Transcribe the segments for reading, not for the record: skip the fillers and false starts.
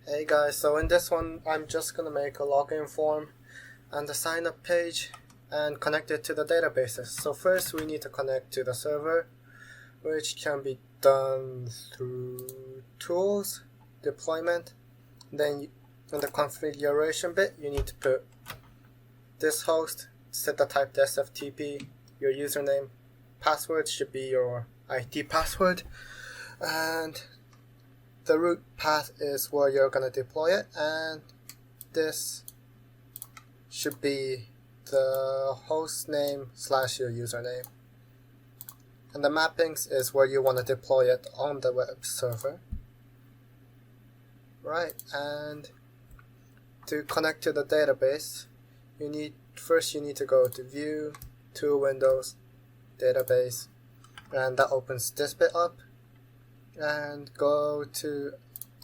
Hey guys, so in this one I'm just gonna make a login form and a sign up page and connect it to the databases. So first we need to connect to the server, which can be done through tools, deployment. Then in the configuration bit you need to put this host, set the type to SFTP, your username, password should be your IT password, and the root path is where you're going to deploy it, and this should be the host name / your username. And the mappings is where you want to deploy it on the web server. Right, and to connect to the database, you need to go to View, Tool Windows, Database, and that opens this bit up. And go to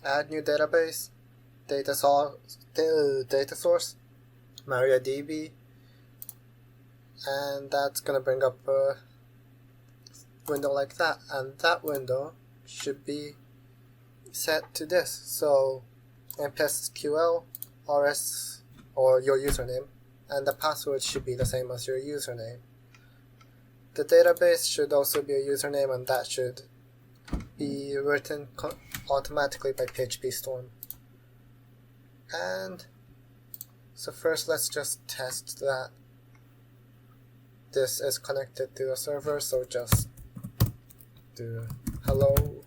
Add New Database, Data Source, MariaDB, and that's gonna bring up a window like that, and that window should be set to this. So MPSQL, RS, or your username, and the password should be the same as your username. The database should also be a username, and that should be written automatically by PHP Storm. And so first let's just test that this is connected to the server, so just do hello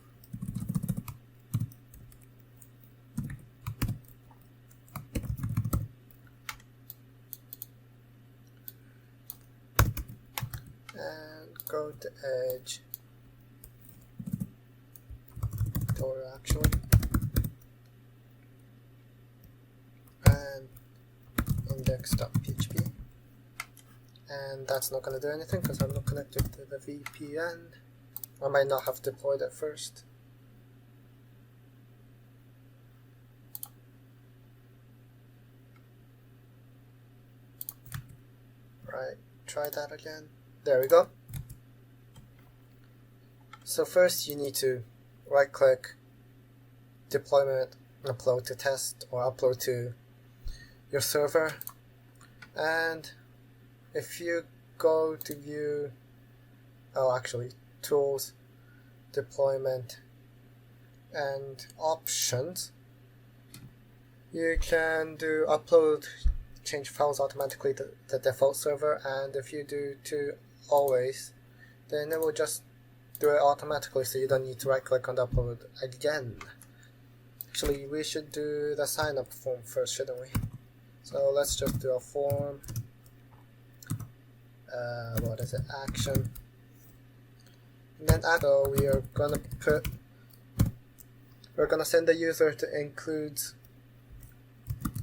and go to Edge actually, and index.php, and that's not going to do anything because I'm not connected to the VPN. I might not have deployed it first. Right, try that again. There we go. So first you need to right click, deployment, upload to test, or upload to your server. And if you go to view, tools, deployment, and options, you can do upload, change files automatically to the default server, and if you do to always, then it will just do it automatically, so you don't need to right click on the upload again. Actually, we should do the sign up form first, shouldn't we? So let's just do a form. Action. And then so we're gonna send the user to includes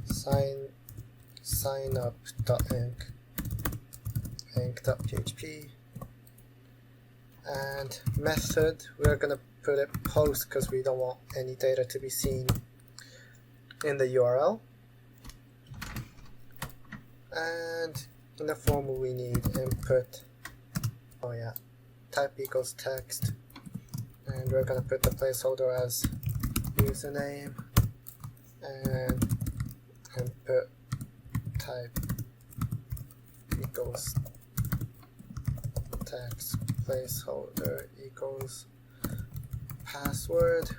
signup.inc.php, and method we're gonna put it post because we don't want any data to be seen in the URL. And in the form we need input, type equals text, and we're gonna put the placeholder as username, and input type equals text, placeholder equals password.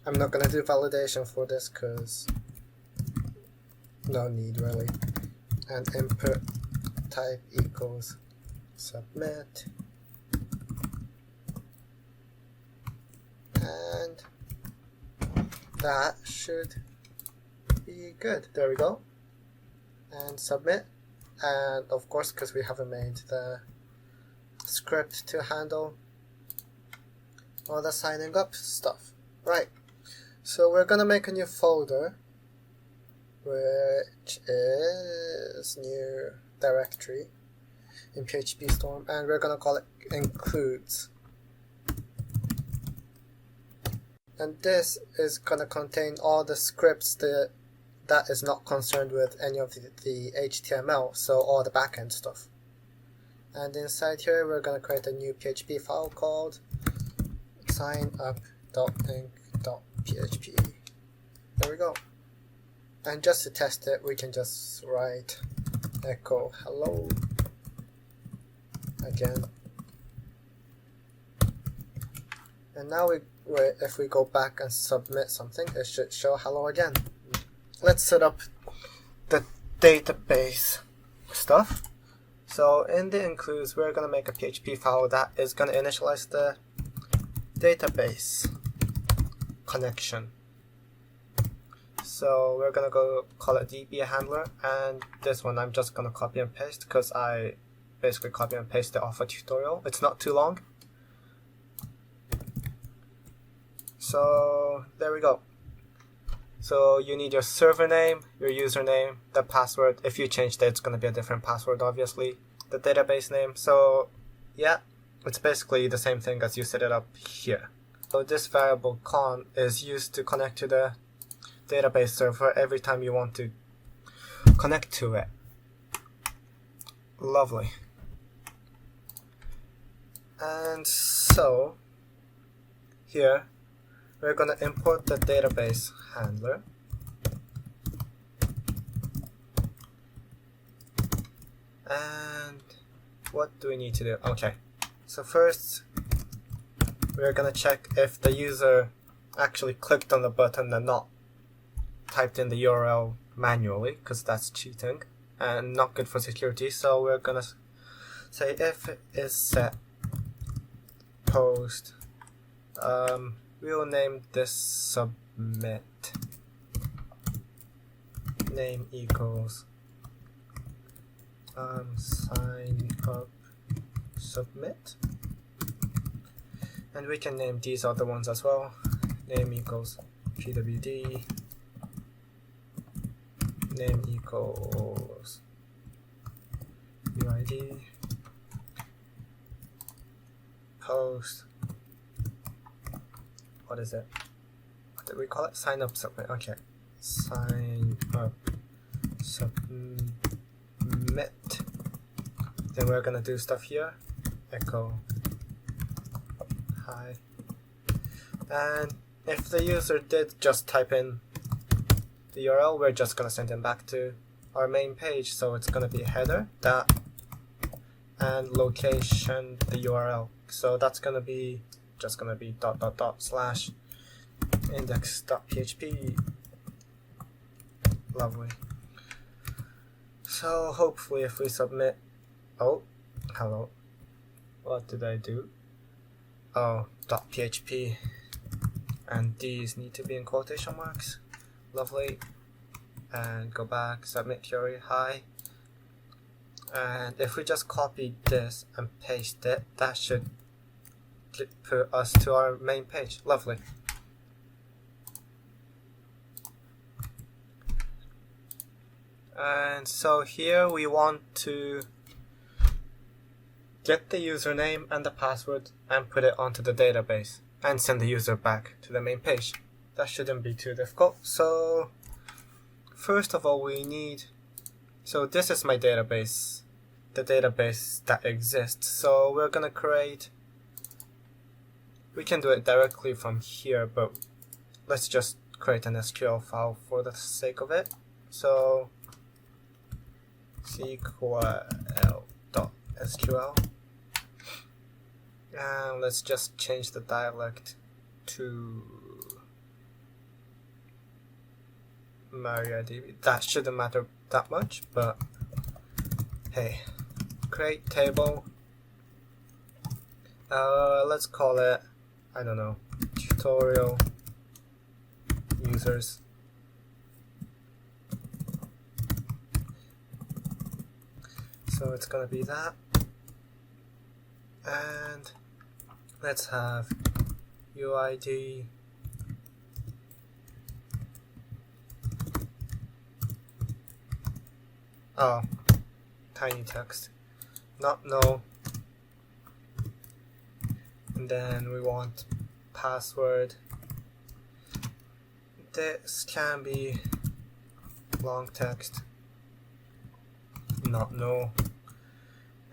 I'm not gonna do validation for this because no need really. And input type equals submit, and that should be good. There we go, and submit. And of course, because we haven't made the script to handle all the signing up stuff. Right, so we're gonna make a new folder, which is new directory in PHP Storm, and we're gonna call it includes. And this is gonna contain all the scripts that is not concerned with any of the HTML, so all the backend stuff. And inside here we're gonna create a new PHP file called signup.inc.php. There we go. And just to test it, we can just write echo hello again. And now if we go back and submit something, it should show hello again. Let's set up the database stuff. So in the includes, we're going to make a PHP file that is going to initialize the database connection. So we're going to go call it DB handler, and this one I'm just going to copy and paste because I basically copy and paste it off a tutorial. It's not too long. So there we go. So you need your server name, your username, the password. If you changed it, it's going to be a different password, obviously. The database name. So yeah, it's basically the same thing as you set it up here. So this variable con is used to connect to the database server every time you want to connect to it. Lovely. And so here we're going to import the database handler. And what do we need to do? Okay, so first we're going to check if the user actually clicked on the button and not typed in the URL manually, because that's cheating and not good for security. So we're going to say if it is set post, we'll name this submit, name equals sign up submit, and we can name these other ones as well. Name equals pwd, name equals uid, post, what is it? What did we call it? Sign up submit. Okay, sign up submit. Then we're gonna do stuff here. Echo hi. And if the user did just type in the URL, we're just gonna send him back to our main page. So it's gonna be header that and location the URL. So that's gonna be just gonna be // index.php. Lovely. So hopefully if we submit, oh, hello, what did I do? Oh, .php, and these need to be in quotation marks. Lovely. And go back, submit query, hi. And if we just copy this and paste it, that should put us to our main page. Lovely. And so here we want to get the username and the password and put it onto the database and send the user back to the main page. That shouldn't be too difficult. So first of all we need, so this is my database, the database that exists. So we're gonna create, we can do it directly from here, but let's just create an SQL file for the sake of it. So SQL.sql, and let's just change the dialect to MariaDB. That shouldn't matter that much, but hey, create table. Let's call it, I don't know, tutorial users. So it's gonna be that, and let's have UID tiny text, not no, and then we want password. This can be long text, not no.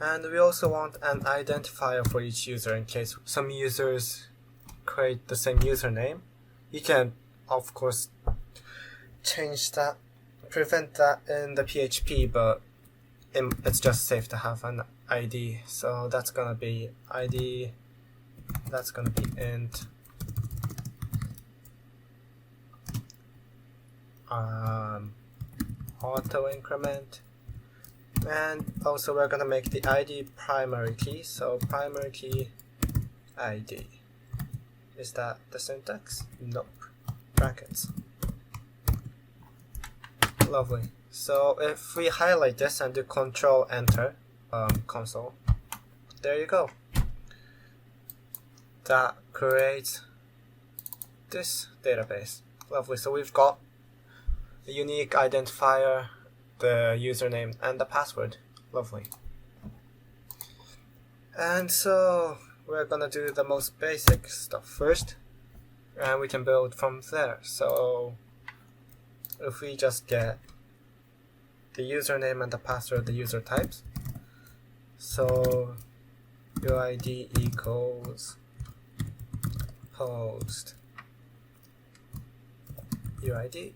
And we also want an identifier for each user in case some users create the same username. You can of course change that prevent that in the PHP, but it's just safe to have an ID. So that's gonna be ID, that's gonna be int auto increment, and also we're gonna make the ID primary key. So primary key ID. Is that the syntax? Nope. Brackets. Lovely. So if we highlight this and do Control Enter console, there you go. That creates this database. Lovely. So we've got a unique identifier, the username, and the password. Lovely. And so we're gonna do the most basic stuff first, and we can build from there. So if we just get the username and the password, the user types. So UID equals post UID,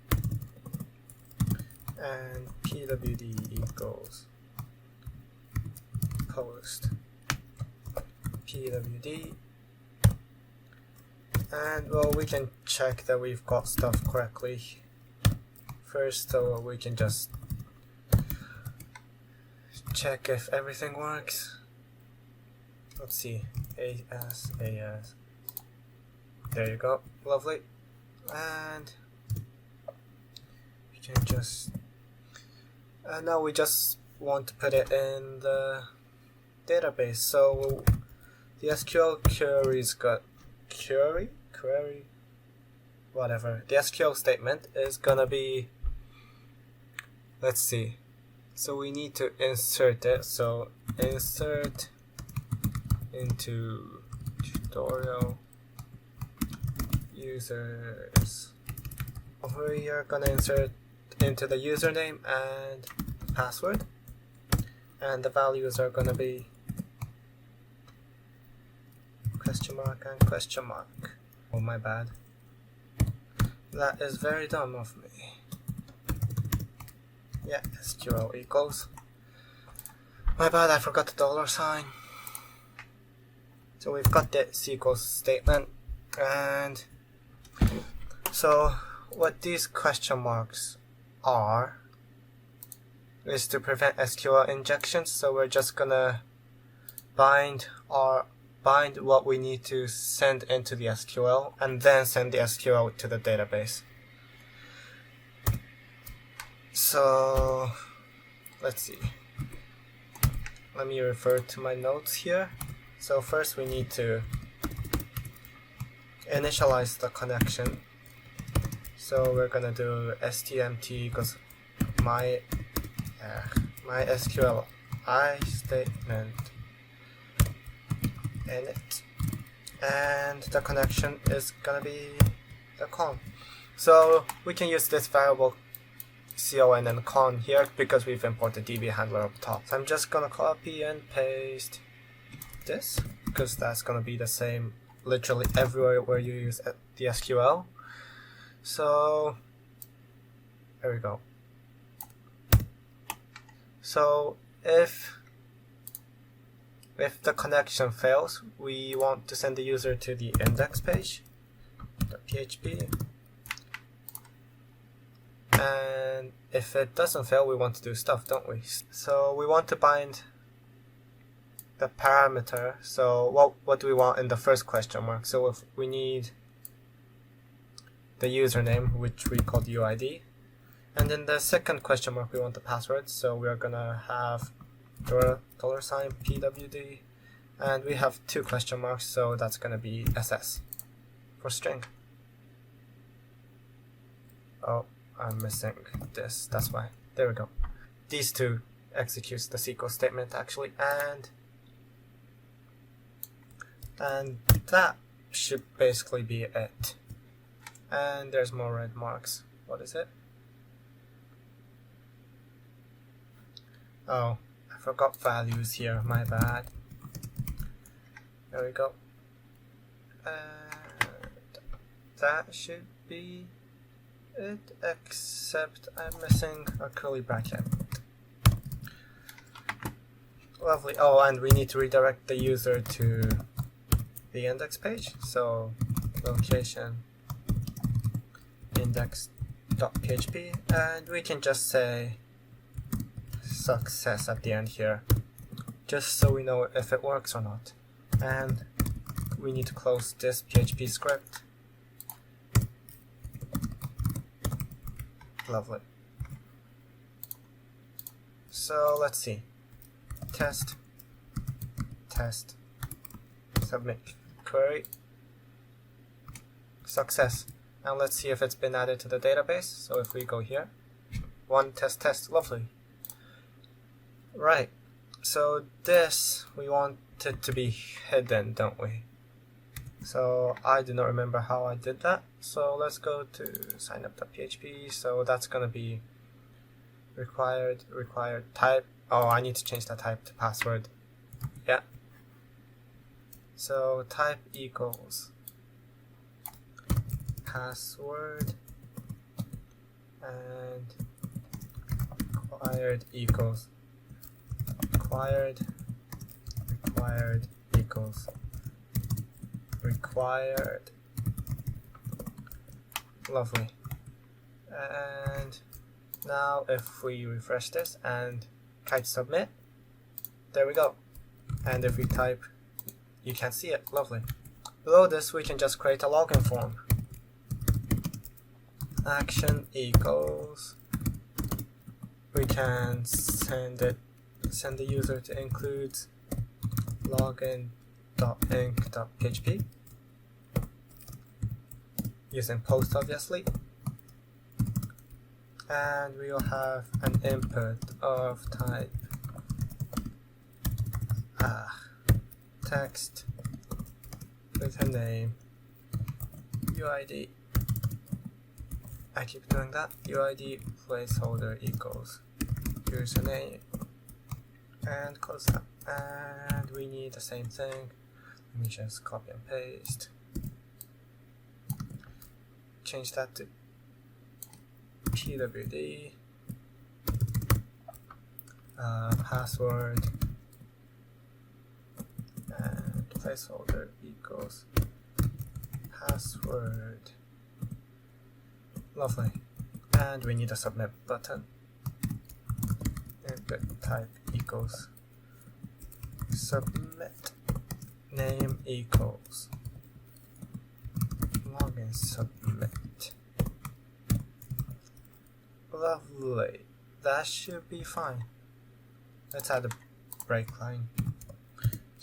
and PWD equals post PWD, and well, we can check that we've got stuff correctly first, so we can just check if everything works. Let's see, AS, there you go, lovely. And we can just, now we just want to put it in the database. So the SQL query's got query, whatever. The SQL statement is gonna be, let's see. So we need to insert it. So insert into tutorial users. We are gonna insert into the username and password, and the values are gonna be question mark and question mark. Oh, my bad. That is very dumb of me. Yeah, SQL equals. My bad, I forgot the $sign. So we've got the SQL statement, and so what these question marks are is to prevent SQL injections. So we're just gonna bind what we need to send into the SQL, and then send the SQL to the database. So let's see. Let me refer to my notes here. So first we need to initialize the connection. So we're gonna do stmt equals my SQL I statement init, and the connection is gonna be the con. So we can use this variable con and con here because we've imported DB handler up top. So I'm just gonna copy and paste this because that's gonna be the same literally everywhere where you use the SQL. So there we go. So if the connection fails, we want to send the user to the index page, the PHP. And if it doesn't fail, we want to do stuff, don't we? So we want to bind the parameter. So what do we want in the first question mark? So if we need the username, which we called UID, and in the second question mark we want the password. So we are gonna have $sign PWD, and we have two question marks, so that's gonna be SS for string. Oh, I'm missing this, that's why. There we go. These two executes the SQL statement actually, and that should basically be it. And there's more red marks. What is it? Oh, I forgot values here, my bad. There we go. And that should be it, except I'm missing a curly bracket. Lovely. Oh, and we need to redirect the user to the index page. So location index.php, and we can just say success at the end here, just so we know if it works or not. And we need to close this PHP script. Lovely. So let's see. Test, submit query, success. And let's see if it's been added to the database. So if we go here, one test, lovely. Right, so this, we want it to be hidden, don't we? So I do not remember how I did that. So let's go to sign up.php. So that's gonna be required type. Oh, I need to change that type to password. Yeah. So type equals password and required equals required equals required. Lovely. And now if we refresh this and type submit, there we go. And if we type, you can see it. Lovely. Below this we can just create a login form. Action equals, we can send the user to includes login.inc.php using post, obviously, and we will have an input of type text with a name, UID. I keep doing that. UID placeholder equals username, and close that. And we need the same thing. Let me just copy and paste. Change that to pwd, password, and placeholder equals password. Lovely. And we need a submit button. Input type equals submit, name equals login submit. Lovely. That should be fine. Let's add a break line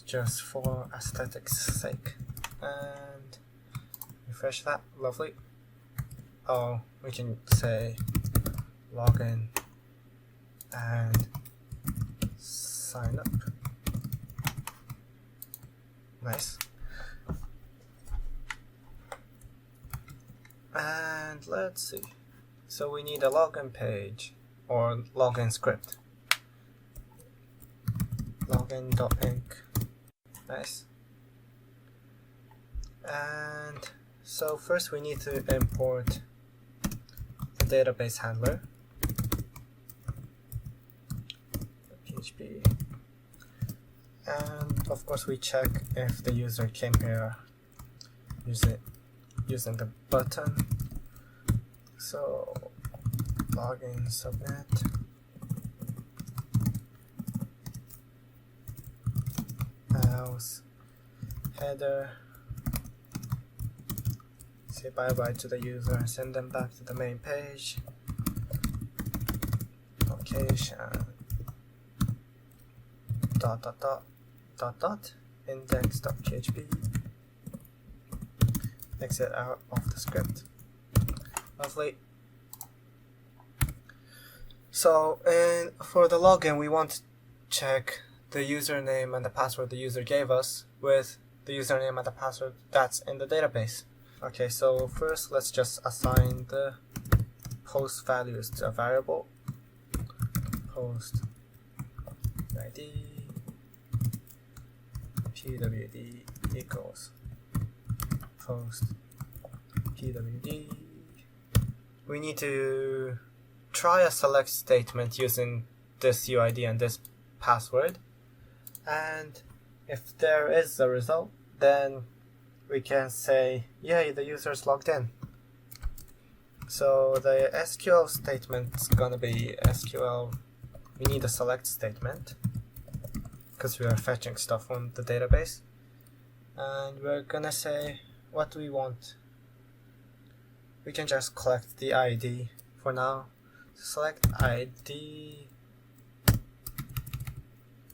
just for aesthetics sake. And refresh that. Lovely. Oh, we can say login and sign up. Nice. And let's see. So we need a login page or login script. Login.inc. Nice. And so first we need to import the database handler, PHP, and of course we check if the user came here using the button. So login submit, else header, say bye bye to the user and send them back to the main page. Location index.php. Exit out of the script. Lovely. So, and for the login, we want to check the username and the password the user gave us with the username and the password that's in the database. Okay, so first let's just assign the post values to a variable. Post ID pwd equals post pwd we need to try a select statement using this UID and this password, and if there is a result, then we can say, yay, the user is logged in. So the SQL statement's gonna be SQL, we need a select statement because we are fetching stuff from the database, and we're gonna say what we want. We can just collect the ID for now. Select ID.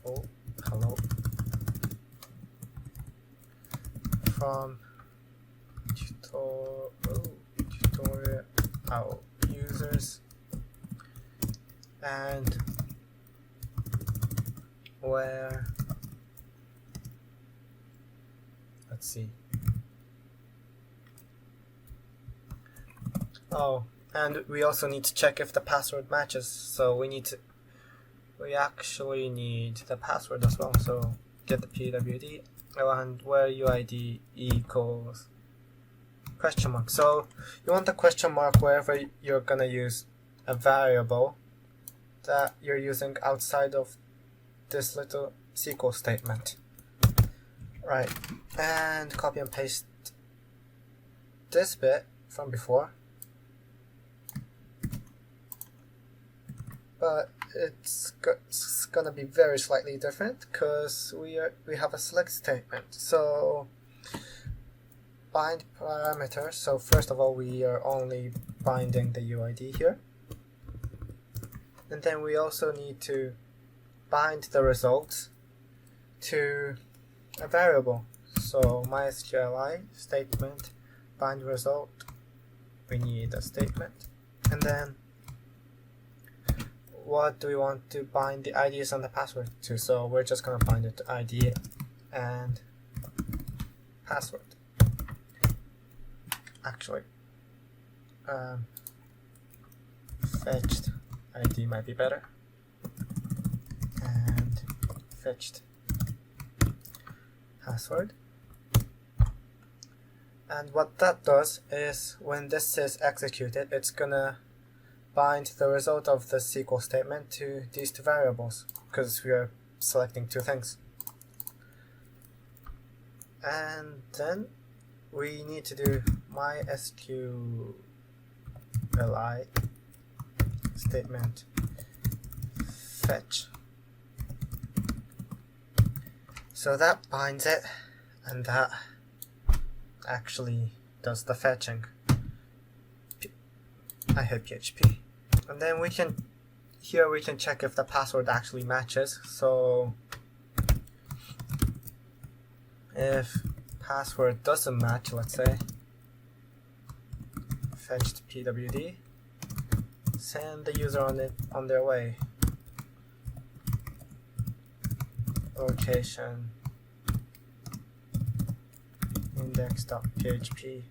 Oh, hello. From tutorial users, and where, let's see. Oh, and we also need to check if the password matches, so we actually need the password as well. So get the PWD and where UID equals question mark. So you want the question mark wherever you're gonna use a variable that you're using outside of this little SQL statement. Right, and copy and paste this bit from before, but it's gonna be very slightly different because we have a select statement. So bind parameters. So first of all, we are only binding the UID here, and then we also need to bind the results to a variable. So MySQLi statement bind result. We need a statement, and then what do we want to bind the IDs and the password to? So we're just gonna bind it to ID and password. Actually, fetched ID might be better, and fetched password. And what that does is when this is executed, it's gonna bind the result of the SQL statement to these two variables because we are selecting two things. And then we need to do MySQLi statement fetch. So that binds it, and that actually does the fetching. I hate PHP. And then we can check if the password actually matches. So if password doesn't match, let's say, fetched PWD, send the user on their way. Location index.php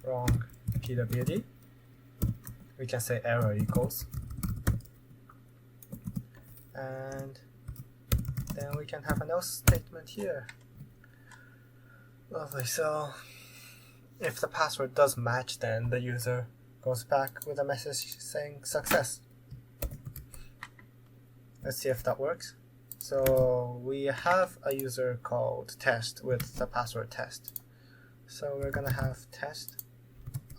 wrong PWD. We can say error equals, and then we can have an else statement here. Lovely. So if the password does match, then the user goes back with a message saying success. Let's see if that works. So we have a user called test with the password test. So we're gonna have test,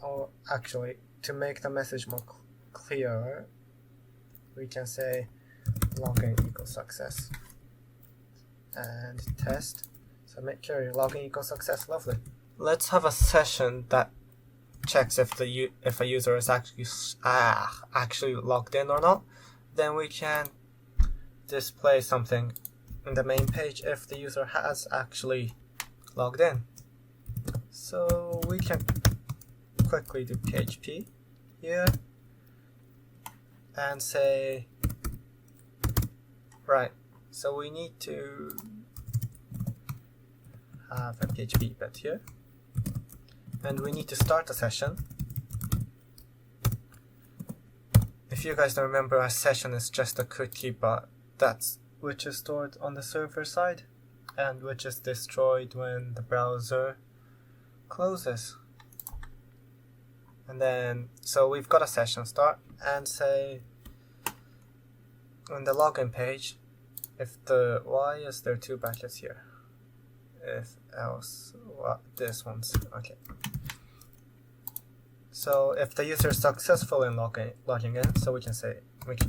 or actually, to make the message more clearer, we can say login equals success and test. So make sure login equals success. Lovely. Let's have a session that checks if a user is actually logged in or not. Then we can display something in the main page if the user has actually logged in. So we can quickly do PHP here and say, right, so we need to have a PHP bit here, and we need to start a session. If you guys don't remember, a session is just a cookie, but which is stored on the server side and which is destroyed when the browser closes. And then, so we've got a session start, and say on the login page, why is there two brackets here? If else, what, this one's, okay. So if the user is successful in logging in, so we can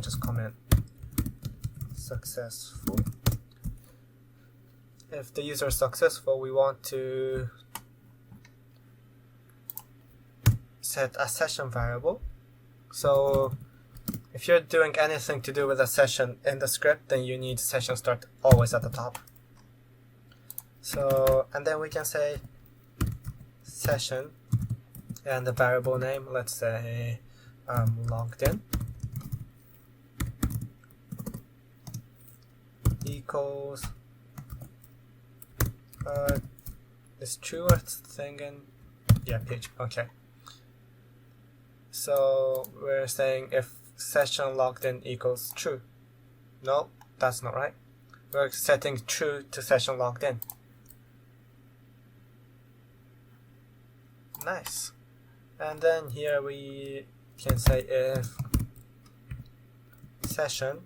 just comment successful. If the user is successful, we want to set a session variable. So if you're doing anything to do with a session in the script, then you need session start always at the top. So, and then we can say session and the variable name, let's say logged in equals is true or thing in, yeah, PHP, okay. So we're saying if session logged in equals true. No, that's not right. We're setting true to session logged in. Nice. And then here we can say if session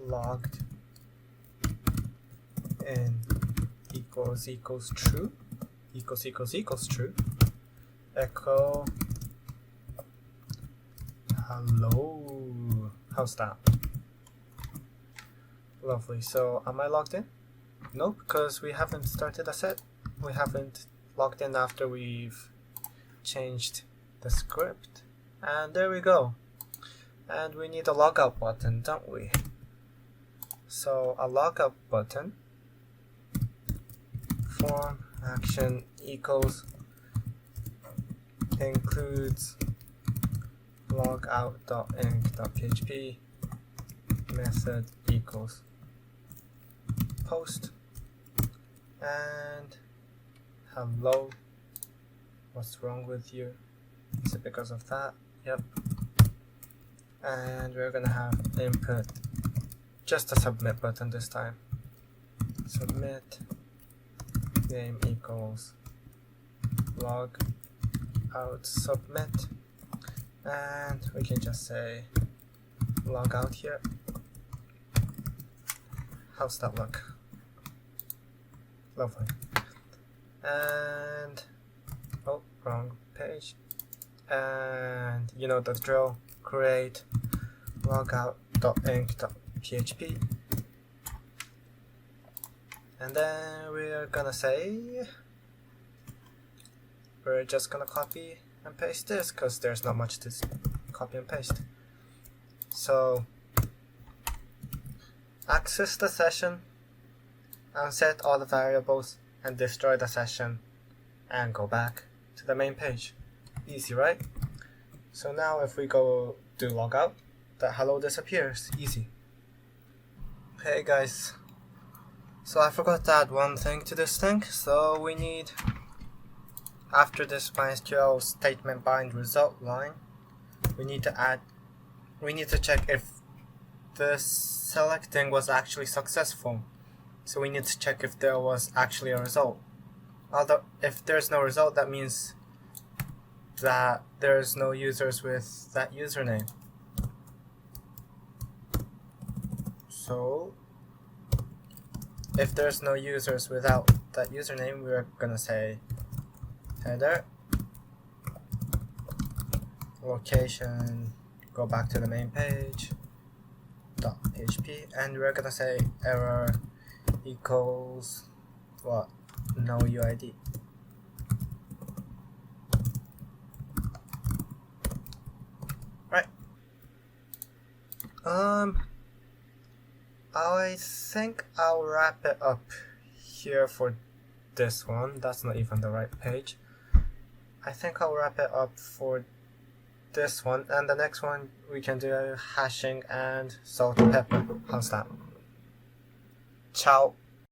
logged in equals true, equals true, echo hello. How's that? Lovely. So am I logged in? No, because we haven't started a set. We haven't logged in after we've changed the script. And there we go. And we need a logout button, don't we? So a logout button, form action equals includes logout.inc.php method equals post and hello. What's wrong with you? Is it because of that? Yep. And we're gonna have input, just a submit button this time. Submit name equals log out submit, and we can just say log out here. How's that look? Lovely. And oh, wrong page. And you know the drill. Create logout.inc.php, and then we're gonna say we're just gonna copy and paste this because there's not much to copy and paste. So access the session and set all the variables and destroy the session and go back to the main page. Easy, right? So now if we go do logout, that hello disappears. Easy. Hey guys, so I forgot to add one thing to this thing. So we need, after this MySQL statement bind result line, we need to check if the selecting was actually successful. So we need to check if there was actually a result. Although if there's no result, that means that there's no users with that username. So if there's no users without that username, we're gonna say header location, go back to the main page .php, and we're gonna say error equals what? No UID. Right. I think I'll wrap it up here for this one. That's not even the right page. I think I'll wrap it up for this one, and the next one we can do hashing and salt and pepper. How's that? Ciao.